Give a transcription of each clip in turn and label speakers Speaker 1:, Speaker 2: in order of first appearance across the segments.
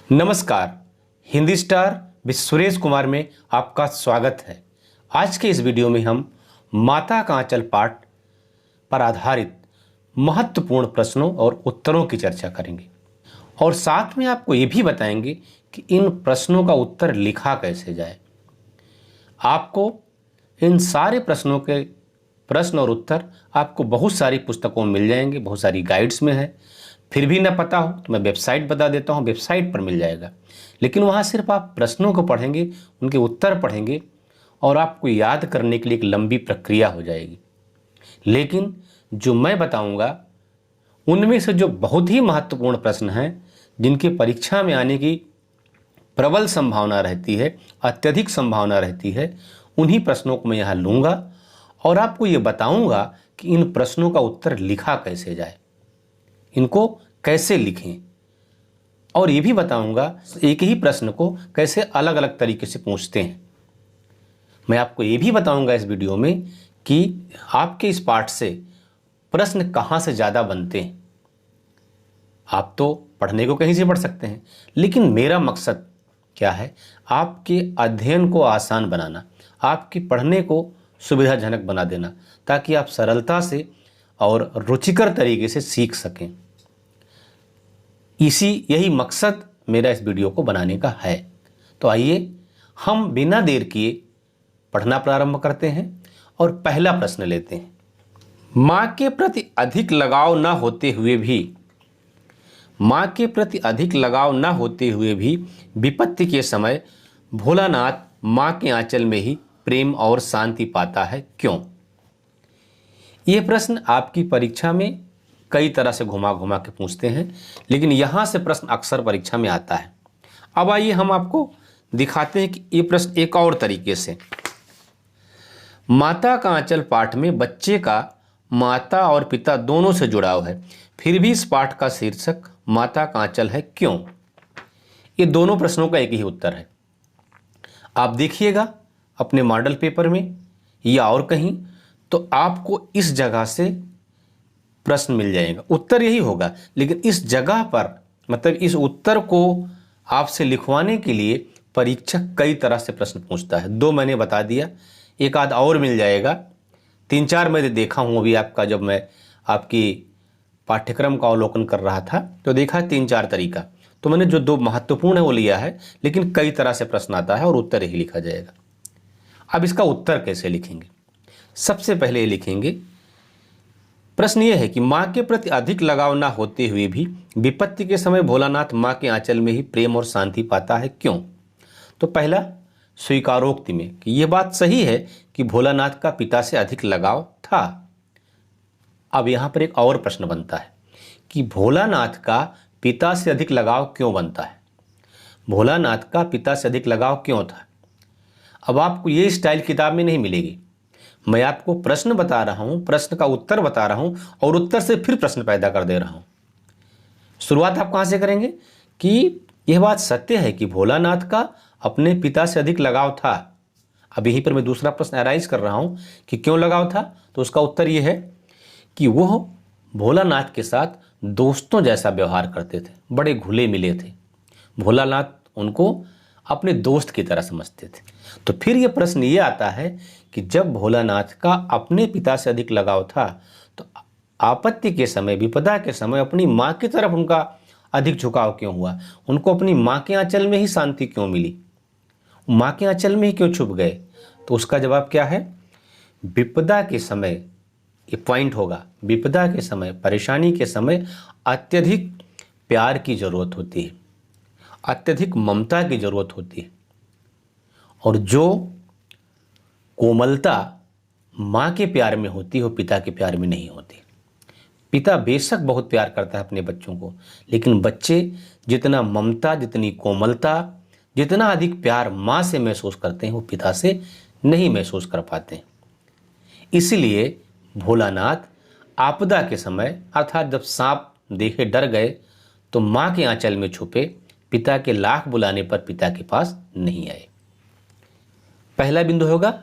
Speaker 1: नमस्कार। Hindi star with Suresh Kumar में आपका स्वागत है। आज के इस वीडियो में हम माता का आंचल पाठ पर आधारित महत्वपूर्ण प्रश्नों और उत्तरों की चर्चा करेंगे और साथ में आपको ये भी बताएंगे कि इन प्रश्नों का उत्तर लिखा कैसे जाए। आपको इन सारे प्रश्नों के प्रश्न और उत्तर आपको बहुत सारी पुस्तकों में मिल जाएंगे, बहुत सारी गाइड्स में है। फिर भी ना पता हो तो मैं वेबसाइट बता देता हूँ, वेबसाइट पर मिल जाएगा। लेकिन वहाँ सिर्फ आप प्रश्नों को पढ़ेंगे, उनके उत्तर पढ़ेंगे और आपको याद करने के लिए एक लंबी प्रक्रिया हो जाएगी। लेकिन जो मैं बताऊँगा उनमें से जो बहुत ही महत्वपूर्ण प्रश्न हैं, जिनकी परीक्षा में आने की प्रबल संभावना रहती है, अत्यधिक संभावना रहती है, उन्हीं प्रश्नों को मैं यहाँ लूँगा और आपको ये बताऊँगा कि इन प्रश्नों का उत्तर लिखा कैसे जाए, इनको कैसे लिखें, और ये भी बताऊंगा एक ही प्रश्न को कैसे अलग अलग तरीके से पूछते हैं। मैं आपको ये भी बताऊंगा इस वीडियो में कि आपके इस पाठ से प्रश्न कहाँ से ज़्यादा बनते हैं। आप तो पढ़ने को कहीं से पढ़ सकते हैं, लेकिन मेरा मकसद क्या है, आपके अध्ययन को आसान बनाना, आपके पढ़ने को सुविधाजनक बना देना, ताकि आप सरलता से और रुचिकर तरीके से सीख सकें। यही मकसद मेरा इस वीडियो को बनाने का है। तो आइए हम बिना देर किए पढ़ना प्रारंभ करते हैं और पहला प्रश्न लेते हैं। माँ के प्रति अधिक लगाव न होते हुए भी विपत्ति के समय भोलानाथ माँ के आंचल में ही प्रेम और शांति पाता है, क्यों? ये प्रश्न आपकी परीक्षा में कई तरह से घुमा घुमा के पूछते हैं, लेकिन यहाँ से प्रश्न अक्सर परीक्षा में आता है। अब आइए हम आपको दिखाते हैं कि ये प्रश्न एक और तरीके से। माता का आंचल पाठ में बच्चे का माता और पिता दोनों से जुड़ाव है, फिर भी इस पाठ का शीर्षक माता का आंचल है, क्यों? ये दोनों प्रश्नों का एक ही उत्तर है। आप देखिएगा अपने मॉडल पेपर में या और कहीं, तो आपको इस जगह से प्रश्न मिल जाएगा, उत्तर यही होगा। लेकिन इस जगह पर, मतलब इस उत्तर को आपसे लिखवाने के लिए परीक्षक कई तरह से प्रश्न पूछता है। दो मैंने बता दिया, एक आध और मिल जाएगा, 3-4 मैंने देखा हूँ अभी आपका, जब मैं आपकी पाठ्यक्रम का अवलोकन कर रहा था तो देखा 3-4 तरीका। तो मैंने जो 2 महत्वपूर्ण है वो लिया है, लेकिन कई तरह से प्रश्न आता है और उत्तर यही लिखा जाएगा। अब इसका उत्तर कैसे लिखेंगे? सबसे पहले लिखेंगे, प्रश्न ये है कि माँ के प्रति अधिक लगाव ना होते हुए भी विपत्ति के समय भोलानाथ माँ के आंचल में ही प्रेम और शांति पाता है, क्यों? तो पहला स्वीकारोक्ति में कि यह बात सही है कि भोलानाथ का पिता से अधिक लगाव था। अब यहाँ पर एक और प्रश्न बनता है कि भोलानाथ का पिता से अधिक लगाव क्यों बनता है? भोलानाथ का पिता से अधिक लगाव क्यों था? अब आपको ये स्टाइल किताब में नहीं मिलेगी। मैं आपको प्रश्न बता रहा हूं, प्रश्न का उत्तर बता रहा हूं और उत्तर से फिर प्रश्न पैदा कर दे रहा हूं। शुरुआत आप कहां से करेंगे कि यह बात सत्य है कि भोलानाथ का अपने पिता से अधिक लगाव था। अब यहीं पर मैं दूसरा प्रश्न अराइज कर रहा हूं कि क्यों लगाव था, तो उसका उत्तर यह है कि वह भोलानाथ के साथ दोस्तों जैसा व्यवहार करते थे, बड़े घुले मिले थे। भोलानाथ उनको अपने दोस्त की तरह समझते थे। तो फिर यह प्रश्न ये आता है कि जब भोलानाथ का अपने पिता से अधिक लगाव था, तो आपत्ति के समय, विपदा के समय अपनी माँ की तरफ उनका अधिक झुकाव क्यों हुआ? उनको अपनी माँ के आंचल में ही शांति क्यों मिली? माँ के आंचल में ही क्यों छुप गए? तो उसका जवाब क्या है? विपदा के समय, ये पॉइंट होगा, विपदा के समय, परेशानी के समय अत्यधिक प्यार की जरूरत होती है, अत्यधिक ममता की जरूरत होती है। और जो कोमलता माँ के प्यार में होती है वो पिता के प्यार में नहीं होती। पिता बेशक बहुत प्यार करता है अपने बच्चों को, लेकिन बच्चे जितना ममता, जितनी कोमलता, जितना अधिक प्यार माँ से महसूस करते हैं वो पिता से नहीं महसूस कर पाते हैं। इसीलिए भोलानाथ आपदा के समय, अर्थात जब सांप देखे डर गए, तो माँ के आंचल में छुपे, पिता के लाख बुलाने पर पिता के पास नहीं आए। पहला बिंदु होगा,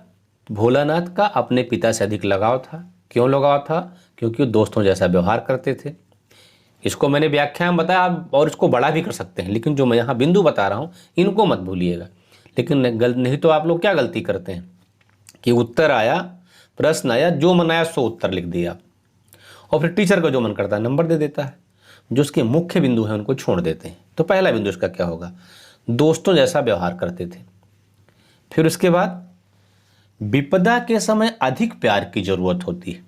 Speaker 1: भोलानाथ का अपने पिता से अधिक लगाव था। क्यों लगाव था? क्योंकि वो दोस्तों जैसा व्यवहार करते थे। इसको मैंने व्याख्या में बताया, आप और इसको बड़ा भी कर सकते हैं, लेकिन जो मैं यहाँ बिंदु बता रहा हूँ इनको मत भूलिएगा। लेकिन नहीं तो आप लोग क्या गलती करते हैं कि उत्तर आया, प्रश्न आया, जो मन आया सो उत्तर लिख दिया, और फिर टीचर का जो मन करता है नंबर दे देता है, जो उसके मुख्य बिंदु हैं उनको छोड़ देते हैं। तो पहला बिंदु इसका क्या होगा, दोस्तों जैसा व्यवहार करते थे। फिर उसके बाद विपदा के समय अधिक प्यार की जरूरत होती है,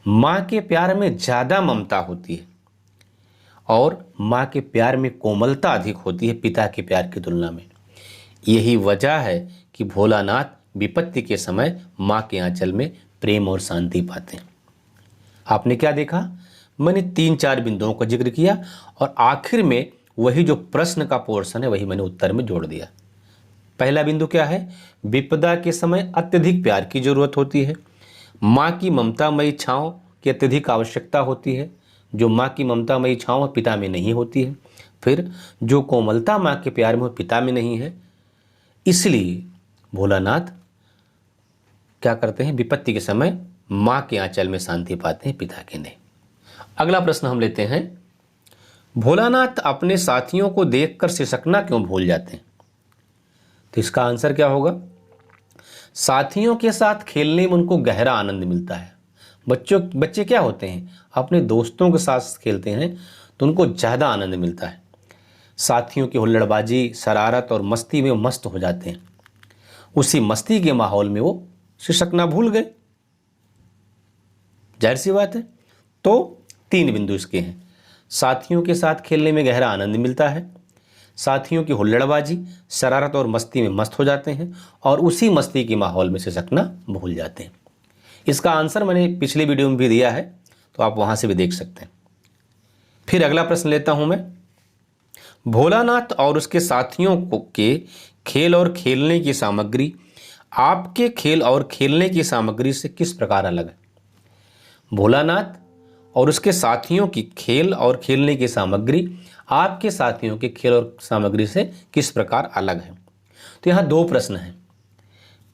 Speaker 1: माँ के प्यार में ज़्यादा ममता होती है, और माँ के प्यार में कोमलता अधिक होती है पिता के प्यार की तुलना में। यही वजह है कि भोलानाथ विपत्ति के समय माँ के आंचल में प्रेम और शांति पाते हैं। आपने क्या देखा, मैंने 3-4 बिंदुओं का जिक्र किया और आखिर में वही जो प्रश्न का पोर्शन है वही मैंने उत्तर में जोड़ दिया। पहला बिंदु क्या है, विपदा के समय अत्यधिक प्यार की जरूरत होती है, माँ की ममतामयी छाँव की अत्यधिक आवश्यकता होती है, जो माँ की ममतामयी छाँव पिता में नहीं होती है। फिर जो कोमलता माँ के प्यार में पिता में नहीं है, इसलिए भोलानाथ क्या करते हैं, विपत्ति के समय माँ के आंचल में शांति पाते हैं, पिता के नहीं। अगला प्रश्न हम लेते हैं, भोलानाथ अपने साथियों को देखकर सिसकना क्यों भूल जाते हैं? तो इसका आंसर क्या होगा, साथियों के साथ खेलने में उनको गहरा आनंद मिलता है। बच्चे क्या होते हैं, अपने दोस्तों के साथ खेलते हैं तो उनको ज़्यादा आनंद मिलता है। साथियों की हुल्लड़बाजी, शरारत और मस्ती में मस्त हो जाते हैं। उसी मस्ती के माहौल में वो सिसकना भूल गए, जाहिर सी बात है। तो 3 बिंदु इसके हैं, साथियों के साथ खेलने में गहरा आनंद मिलता है, साथियों की हुल्लड़बाजी, शरारत और मस्ती में मस्त हो जाते हैं, और उसी मस्ती के माहौल में सिसकना भूल जाते हैं। इसका आंसर मैंने पिछली वीडियो में भी दिया है, तो आप वहाँ से भी देख सकते हैं। फिर अगला प्रश्न लेता हूँ मैं, भोलानाथ और उसके साथियों के खेल और खेलने की सामग्री आपके खेल और खेलने की सामग्री से किस प्रकार अलग है? भोलानाथ और उसके साथियों की खेल और खेलने की सामग्री आपके साथियों के खेल और सामग्री से किस प्रकार अलग है? तो यहाँ 2 प्रश्न हैं,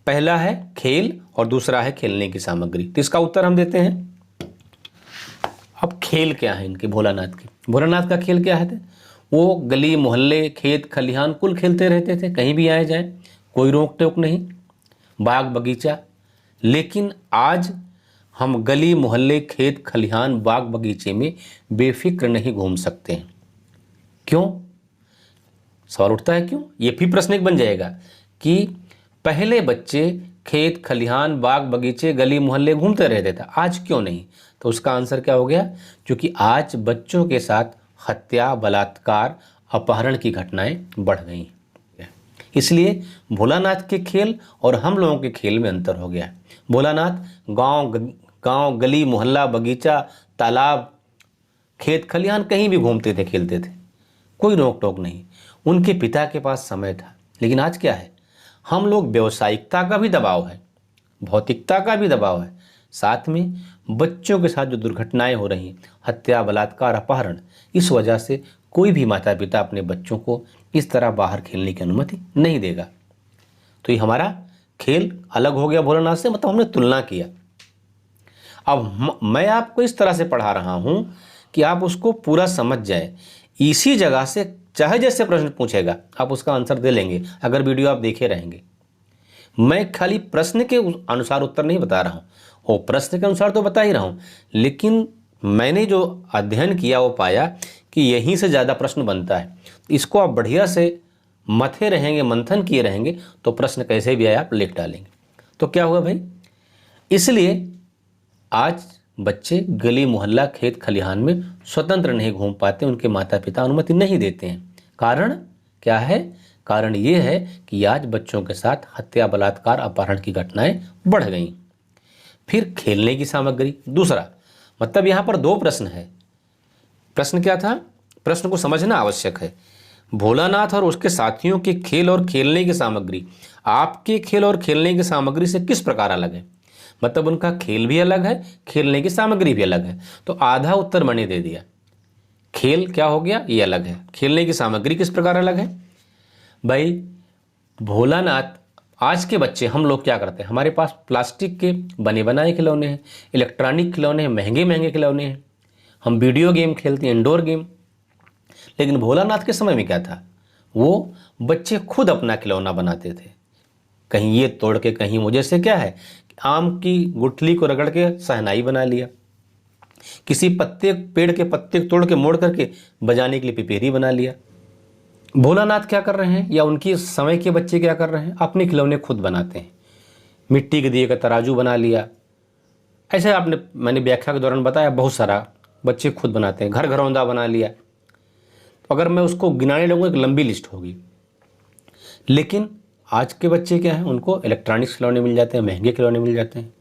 Speaker 1: पहला है खेल और दूसरा है खेलने की सामग्री। तो इसका उत्तर हम देते हैं। अब खेल क्या है इनके, भोलानाथ का खेल क्या है? वो गली मोहल्ले, खेत खलिहान कुल खेलते रहते थे, कहीं भी आए जाए, कोई रोक टोक नहीं, बाग बगीचा। लेकिन आज हम गली मोहल्ले, खेत खलिहान, बाग बगीचे में बेफिक्र नहीं घूम सकते हैं। क्यों? सवाल उठता है क्यों? ये भी प्रश्न एक बन जाएगा कि पहले बच्चे खेत खलिहान, बाग बगीचे, गली मोहल्ले घूमते रहते थे, आज क्यों नहीं? तो उसका आंसर क्या हो गया, क्योंकि आज बच्चों के साथ हत्या, बलात्कार, अपहरण की घटनाएं बढ़ गई। इसलिए भोलानाथ के खेल और हम लोगों के खेल में अंतर हो गया। भोलानाथ गांव गली मोहल्ला, बगीचा, तालाब, खेत खलिहान कहीं भी घूमते थे, खेलते थे, कोई रोक टोक नहीं। उनके पिता के पास समय था। लेकिन आज क्या है, हम लोग व्यावसायिकता का भी दबाव है, भौतिकता का भी दबाव है, साथ में बच्चों के साथ जो दुर्घटनाएं हो रही, हत्या, बलात्कार, अपहरण, इस वजह से कोई भी माता पिता अपने बच्चों को इस तरह बाहर खेलने की अनुमति नहीं देगा। तो ये हमारा खेल अलग हो गया भोलानाथ से, मतलब हमने तुलना किया। अब मैं आपको इस तरह से पढ़ा रहा हूं कि आप उसको पूरा समझ जाए। इसी जगह से चाहे जैसे प्रश्न पूछेगा आप उसका आंसर दे लेंगे अगर वीडियो आप देखे रहेंगे। मैं खाली प्रश्न के अनुसार उत्तर नहीं बता रहा हूँ, वो प्रश्न के अनुसार तो बता ही रहा हूँ, लेकिन मैंने जो अध्ययन किया वो पाया कि यहीं से ज़्यादा प्रश्न बनता है। इसको आप बढ़िया से मथे रहेंगे, मंथन किए रहेंगे, तो प्रश्न कैसे भी आए आप लिख डालेंगे। तो क्या हुआ भाई, इसलिए आज बच्चे गली मोहल्ला, खेत खलिहान में स्वतंत्र नहीं घूम पाते, उनके माता पिता अनुमति नहीं देते हैं। कारण क्या है? कारण ये है कि आज बच्चों के साथ हत्या, बलात्कार, अपहरण की घटनाएं बढ़ गई। फिर खेलने की सामग्री, दूसरा, मतलब यहाँ पर 2 प्रश्न है। प्रश्न क्या था? प्रश्न को समझना आवश्यक है। भोलानाथ और उसके साथियों के खेल और खेलने की सामग्री आपके खेल और खेलने की सामग्री से किस प्रकार अलग है? मतलब उनका खेल भी अलग है, खेलने की सामग्री भी अलग है। तो आधा उत्तर मैंने दे दिया। खेल क्या हो गया, ये अलग है। खेलने की सामग्री किस प्रकार अलग है? भाई भोलानाथ, आज के बच्चे हम लोग क्या करते हैं, हमारे पास प्लास्टिक के बने बनाए खिलौने हैं, इलेक्ट्रॉनिक खिलौने हैं, महंगे महंगे खिलौने हैं, हम वीडियो गेम खेलते हैं, इंडोर गेम। लेकिन भोलानाथ के समय में क्या था, वो बच्चे खुद अपना खिलौना बनाते थे। कहीं ये तोड़ के, कहीं वो, जैसे क्या है, आम की गुठली को रगड़ के शहनाई बना लिया, किसी पत्ते, पेड़ के पत्ते तोड़ के मोड़ करके बजाने के लिए पिपेरी बना लिया। भोलानाथ क्या कर रहे हैं, या उनके समय के बच्चे क्या कर रहे हैं, अपने खिलौने खुद बनाते हैं। मिट्टी के दिए का तराजू बना लिया, ऐसे मैंने व्याख्या के दौरान बताया, बहुत सारा बच्चे खुद बनाते हैं। घर घरौंदा बना लिया। तो अगर मैं उसको गिनाने लगूँ, एक लंबी लिस्ट होगी। लेकिन आज के बच्चे क्या हैं, उनको इलेक्ट्रॉनिक्स खिलौने मिल जाते हैं, महंगे खिलौने मिल जाते हैं।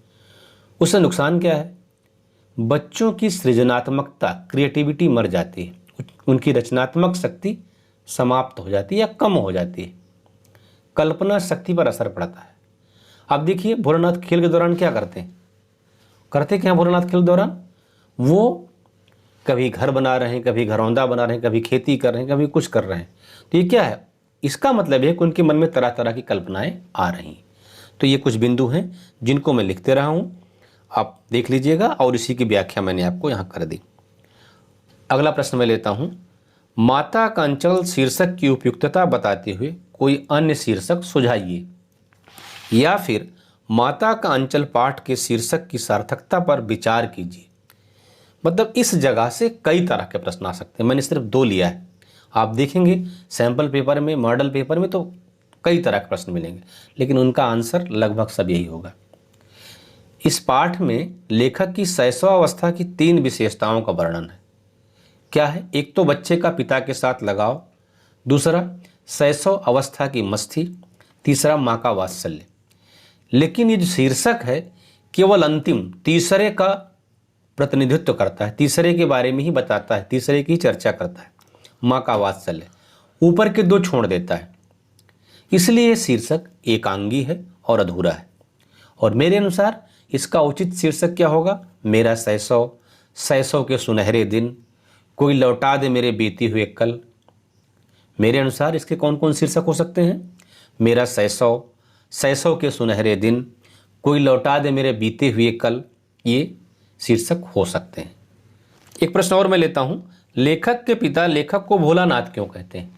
Speaker 1: उससे नुकसान क्या है, बच्चों की सृजनात्मकता, क्रिएटिविटी मर जाती है, उनकी रचनात्मक शक्ति समाप्त हो जाती है या कम हो जाती है, कल्पना शक्ति पर असर पड़ता है। अब देखिए भोलानाथ खेल के दौरान क्या करते हैं, करते क्या हैं भोलानाथ खेल के दौरान, वो कभी घर बना रहे हैं, कभी घरौंदा बना रहे हैं, कभी खेती कर रहे हैं, कभी कुछ कर रहे हैं। तो ये क्या है, इसका मतलब है कि उनके मन में तरह तरह की कल्पनाएं आ रही हैं। तो ये कुछ बिंदु हैं जिनको मैं लिखते रहा हूँ, आप देख लीजिएगा, और इसी की व्याख्या मैंने आपको यहाँ कर दी। अगला प्रश्न मैं लेता हूँ, माता का अंचल शीर्षक की उपयुक्तता बताते हुए कोई अन्य शीर्षक सुझाइए, या फिर माता का अंचल पाठ के शीर्षक की सार्थकता पर विचार कीजिए। मतलब इस जगह से कई तरह के प्रश्न आ सकते हैं, मैंने सिर्फ 2 लिया है। आप देखेंगे सैंपल पेपर में, मॉडल पेपर में तो कई तरह के प्रश्न मिलेंगे, लेकिन उनका आंसर लगभग सब यही होगा। इस पाठ में लेखक की शैशवावस्था की 3 विशेषताओं का वर्णन है। क्या है, एक तो बच्चे का पिता के साथ लगाव, दूसरा शैशव अवस्था की मस्ती, तीसरा माँ का वात्सल्य। लेकिन ये जो शीर्षक है केवल अंतिम तीसरे का प्रतिनिधित्व करता है, तीसरे के बारे में ही बताता है, तीसरे की चर्चा करता है, माँ का वात्सल्य। ऊपर के 2 छोड़ देता है। इसलिए ये शीर्षक एकांगी है और अधूरा है। और मेरे अनुसार इसका उचित शीर्षक क्या होगा, मेरा शैशव, शैशव के सुनहरे दिन, कोई लौटा दे मेरे बीते हुए कल। मेरे अनुसार इसके कौन कौन शीर्षक हो सकते हैं, मेरा शैशव, शैशव के सुनहरे दिन, कोई लौटा दे मेरे बीते हुए कल, ये शीर्षक हो सकते हैं। एक प्रश्न और मैं लेता हूं, लेखक के पिता लेखक को भोलानाथ क्यों कहते हैं।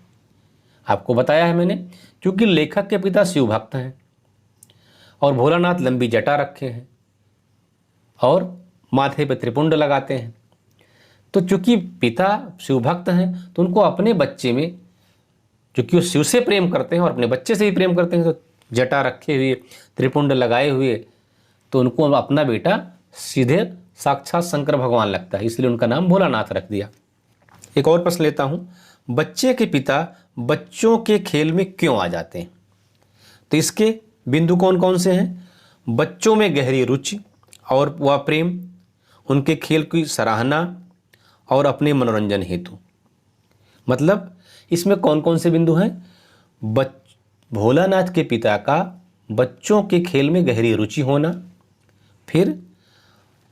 Speaker 1: आपको बताया है मैंने, क्योंकि लेखक के पिता शिव भक्त हैं और भोलानाथ लंबी जटा रखे हैं और माथे पर त्रिपुंड लगाते हैं। तो चूंकि पिता शिव भक्त हैं तो उनको अपने बच्चे में, चूंकि वो शिव से प्रेम करते हैं और अपने बच्चे से भी प्रेम करते हैं, तो जटा रखे हुए, त्रिपुंड लगाए हुए, तो उनको अपना बेटा सीधे साक्षात शंकर भगवान लगता है, इसलिए उनका नाम भोलानाथ रख दिया। एक और प्रश्न लेता हूं, बच्चे के पिता बच्चों के खेल में क्यों आ जाते हैं। तो इसके बिंदु कौन कौन से हैं, बच्चों में गहरी रुचि और वह प्रेम, उनके खेल की सराहना और अपने मनोरंजन हेतु। मतलब इसमें कौन कौन से बिंदु हैं, भोलानाथ के पिता का बच्चों के खेल में गहरी रुचि होना, फिर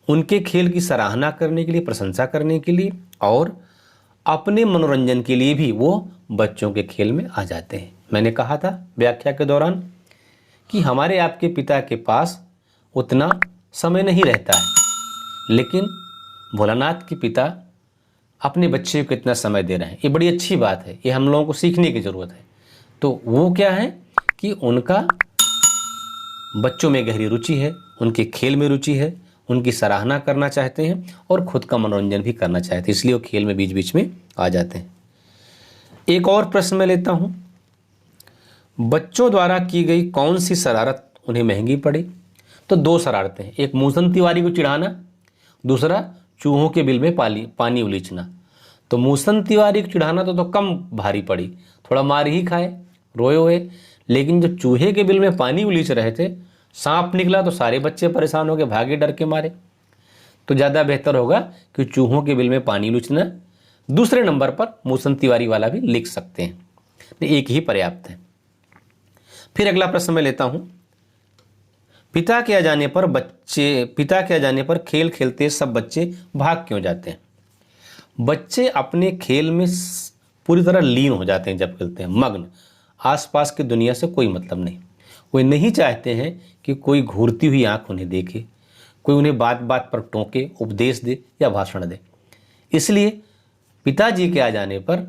Speaker 1: उनके खेल की सराहना करने के लिए, प्रशंसा करने के लिए, और अपने मनोरंजन के लिए भी वो बच्चों के खेल में आ जाते हैं। मैंने कहा था व्याख्या के दौरान कि हमारे आपके पिता के पास उतना समय नहीं रहता है, लेकिन भोलानाथ के पिता अपने बच्चे को कितना समय दे रहे हैं, ये बड़ी अच्छी बात है, ये हम लोगों को सीखने की ज़रूरत है। तो वो क्या है कि उनका बच्चों में गहरी रुचि है, उनके खेल में रुचि है, उनकी सराहना करना चाहते हैं और खुद का मनोरंजन भी करना चाहते हैं, इसलिए वो खेल में बीच बीच में आ जाते हैं। एक और प्रश्न मैं लेता हूं, बच्चों द्वारा की गई कौन सी शरारत उन्हें महंगी पड़ी। तो 2 शरारतें हैं, एक मूसन तिवारी को चिढ़ाना, दूसरा चूहों के बिल में पानी उलीचना। तो मूसन तिवारी को चिढ़ाना तो कम भारी पड़ी, थोड़ा मार ही खाए, रोए हुए, लेकिन जब चूहे के बिल में पानी उलीच रहे थे, सांप निकला तो सारे बच्चे परेशान हो गए, भागे डर के मारे। तो ज़्यादा बेहतर होगा कि चूहों के बिल में पानी उलीचना। दूसरे नंबर पर मूसन तिवारी वाला भी लिख सकते हैं, एक ही पर्याप्त है। फिर अगला प्रश्न मैं लेता हूं, पिता के आ जाने पर खेल खेलते सब बच्चे भाग क्यों जाते हैं। बच्चे अपने खेल में पूरी तरह लीन हो जाते हैं जब खेलते हैं, मग्न, आसपास की दुनिया से कोई मतलब नहीं। वे नहीं चाहते हैं कि कोई घूरती हुई आंख उन्हें देखे, कोई उन्हें बात बात पर टोके, उपदेश दे या भाषण दे। इसलिए पिताजी के आ जाने पर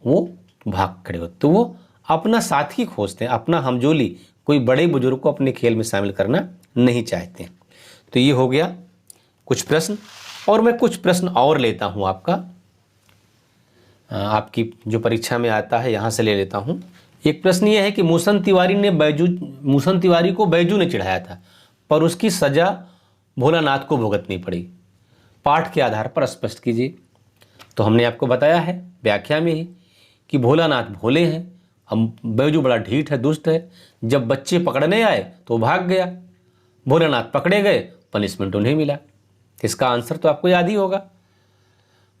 Speaker 1: वो भाग खड़े होते। तो वो अपना साथी खोजते हैं, अपना हमजोली, कोई बड़े बुजुर्ग को अपने खेल में शामिल करना नहीं चाहते हैं। तो ये हो गया कुछ प्रश्न, और मैं कुछ प्रश्न और लेता हूँ आपकी जो परीक्षा में आता है यहाँ से ले लेता हूँ। एक प्रश्न ये है कि मूसन तिवारी को बैजू ने चिढ़ाया था, पर उसकी सजा भोलानाथ को भुगतनी पड़ी। पाठ के आधार पर स्पष्ट कीजिए। तो हमने आपको बताया है व्याख्या में ही कि भोलानाथ भोले हैं, हम बैजू बड़ा ढीठ है, दुष्ट है। जब बच्चे पकड़ने आए तो वो भाग गया, भोलानाथ पकड़े गए, पनिशमेंट उन्हें मिला। इसका आंसर तो आपको याद ही होगा।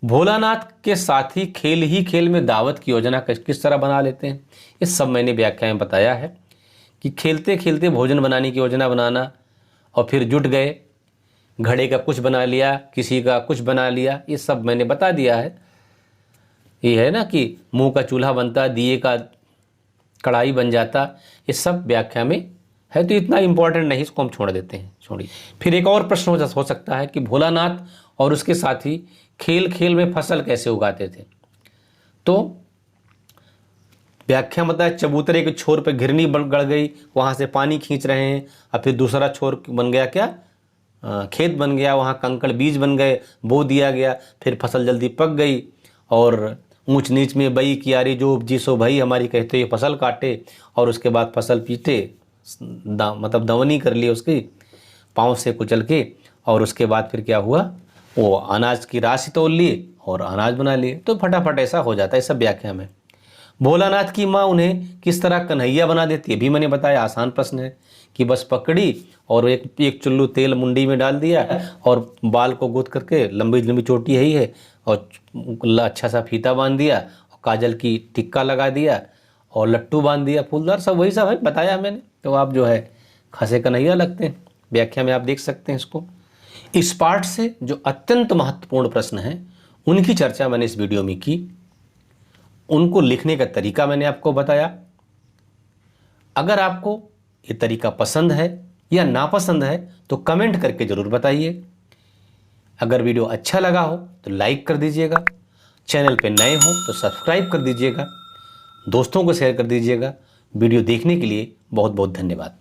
Speaker 1: भोलानाथ के साथी खेल ही खेल में दावत की योजना किस तरह बना लेते हैं, ये सब मैंने व्याख्या में बताया है कि खेलते खेलते भोजन बनाने की योजना बनाना, और फिर जुट गए, घड़े का कुछ बना लिया, किसी का कुछ बना लिया, ये सब मैंने बता दिया है। ये है ना कि मुंह का चूल्हा बनता, दिए का कढ़ाई बन जाता, ये सब व्याख्या में है। तो इतना इंपॉर्टेंट नहीं, इसको हम छोड़ देते हैं, छोड़िए। फिर एक और प्रश्न हो सकता है कि भोलानाथ और उसके साथी खेल खेल में फसल कैसे उगाते थे। तो व्याख्या बताया चबूतरे के छोर पे घिरनी गड़ गई, वहाँ से पानी खींच रहे हैं, और फिर दूसरा छोर बन गया क्या, खेत बन गया, वहाँ कंकड़ बीज बन गए, बो दिया गया, फिर फसल जल्दी पक गई, और ऊंच नीच में बई कियारी जो उपजी सो भाई हमारी कहते ये फसल काटे, और उसके बाद फसल पीटे, मतलब दवनी कर ली उसकी पाँव से कुचल के, और उसके बाद फिर क्या हुआ, वो अनाज की राशि तोल लिए और अनाज बना लिए। तो फटाफट ऐसा हो जाता है सब व्याख्या में। भोलानाथ की माँ उन्हें किस तरह कन्हैया बना देती है भी मैंने बताया, आसान प्रश्न है कि बस पकड़ी और एक चुल्लू तेल मुंडी में डाल दिया, और बाल को गूंथ करके, लंबी लंबी चोटी यही है, और अच्छा सा फीता बांध दिया, और काजल की टिक्का लगा दिया, और लट्टू बांध दिया फूलदार, सब वही सब है बताया मैंने। तो आप जो है खसे कन्हैया लगते हैं। व्याख्या में आप देख सकते हैं इसको। इस पाठ से जो अत्यंत महत्वपूर्ण प्रश्न हैं उनकी चर्चा मैंने इस वीडियो में की, उनको लिखने का तरीका मैंने आपको बताया। अगर आपको ये तरीका पसंद है या नापसंद है तो कमेंट करके ज़रूर बताइए। अगर वीडियो अच्छा लगा हो तो लाइक कर दीजिएगा, चैनल पे नए हो तो सब्सक्राइब कर दीजिएगा, दोस्तों को शेयर कर दीजिएगा। वीडियो देखने के लिए बहुत बहुत धन्यवाद।